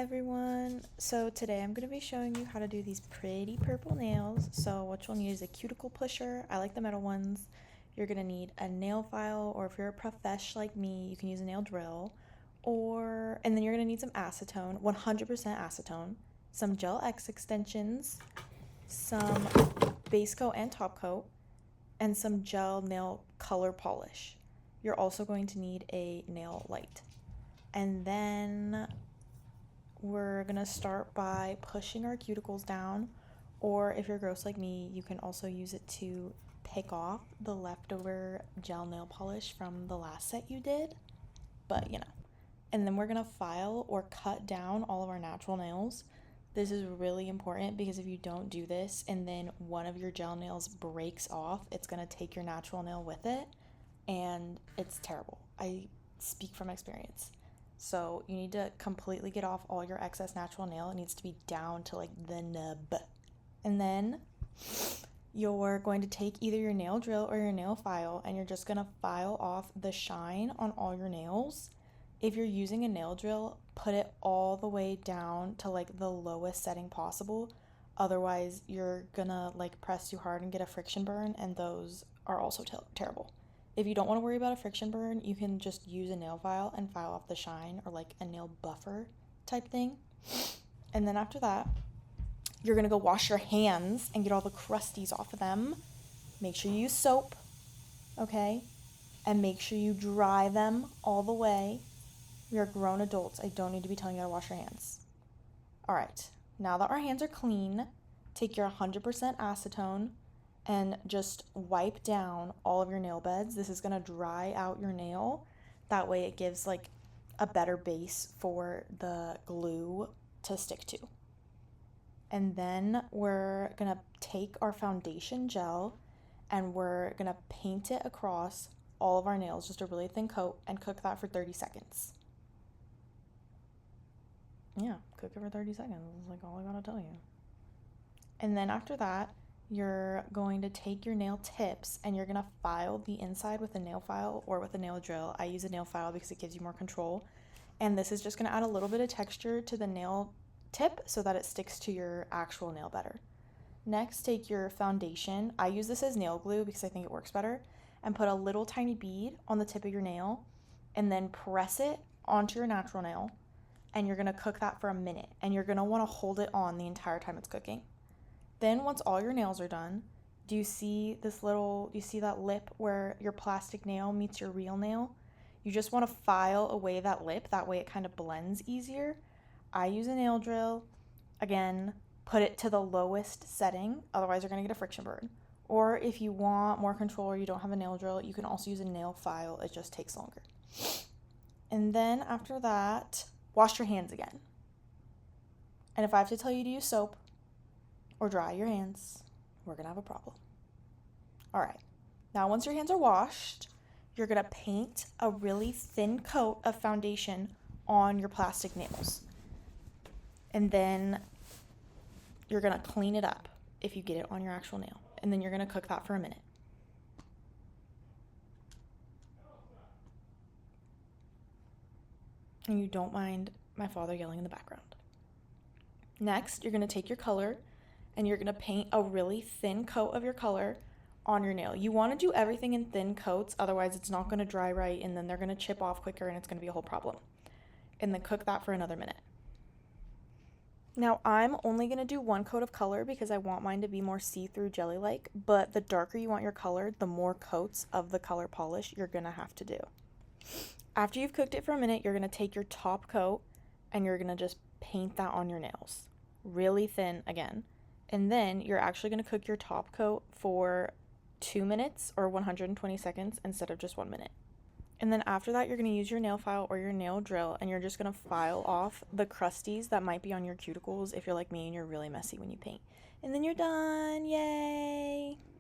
everyone. So today I'm going to be showing you how to do these pretty purple nails. So what you'll need is a cuticle pusher. I like the metal ones. You're going to need a nail file, or if you're a profesh like me, you can use a nail drill. And then you're going to need some acetone, 100% acetone, some Gel X extensions, some base coat and top coat, and some gel nail color polish. You're also going to need a nail light. And then we're gonna start by pushing our cuticles down, or if you're gross like me, you can also use it to pick off the leftover gel nail polish from the last set you did, but you know. And then we're gonna file or cut down all of our natural nails. This is really important because if you don't do this and then one of your gel nails breaks off, it's gonna take your natural nail with it, and it's terrible. I speak from experience. So you need to completely get off all your excess natural nail. It needs to be down to like the nub. And then you're going to take either your nail drill or your nail file, and you're just gonna file off the shine on all your nails. If you're using a nail drill, put it all the way down to like the lowest setting possible. Otherwise, you're gonna like press too hard and get a friction burn, and those are also terrible. If you don't want to worry about a friction burn, you can just use a nail file and file off the shine, or like a nail buffer type thing. And then after that, you're going to go wash your hands and get all the crusties off of them. Make sure you use soap, okay? And make sure you dry them all the way. We are grown adults. I don't need to be telling you how to wash your hands. All right, now that our hands are clean, take your 100% acetone and just wipe down all of your nail beds. This is gonna dry out your nail. That way it gives like a better base for the glue to stick to. And then we're gonna take our foundation gel and we're gonna paint it across all of our nails, just a really thin coat, and cook that for 30 seconds. Yeah, cook it for 30 seconds. That's like all I gotta tell you. And then after that, you're going to take your nail tips and you're going to file the inside with a nail file or with a nail drill. I use a nail file because it gives you more control. And this is just going to add a little bit of texture to the nail tip so that it sticks to your actual nail better. Next, take your foundation. I use this as nail glue because I think it works better. And put a little tiny bead on the tip of your nail and then press it onto your natural nail. And you're going to cook that for a minute. And you're going to want to hold it on the entire time it's cooking. Then once all your nails are done, do you see that lip where your plastic nail meets your real nail? You just want to file away that lip, that way it kind of blends easier. I use a nail drill. Again, put it to the lowest setting, otherwise you're going to get a friction burn. Or if you want more control or you don't have a nail drill, you can also use a nail file, it just takes longer. And then after that, wash your hands again. And if I have to tell you to use soap, or dry your hands, we're gonna have a problem. All right, now once your hands are washed, you're gonna paint a really thin coat of foundation on your plastic nails. And then you're gonna clean it up if you get it on your actual nail. And then you're gonna cook that for a minute. And you don't mind my father yelling in the background. Next, you're gonna take your color and you're gonna paint a really thin coat of your color on your nail. You wanna do everything in thin coats, otherwise it's not gonna dry right, and then they're gonna chip off quicker and it's gonna be a whole problem. And then cook that for another minute. Now I'm only gonna do one coat of color because I want mine to be more see-through jelly-like, but the darker you want your color, the more coats of the color polish you're gonna have to do. After you've cooked it for a minute, you're gonna take your top coat and you're gonna just paint that on your nails. Really thin again. And then you're actually going to cook your top coat for 2 minutes or 120 seconds instead of just 1 minute. And then after that, you're going to use your nail file or your nail drill, and you're just going to file off the crusties that might be on your cuticles if you're like me and you're really messy when you paint. And then you're done. Yay!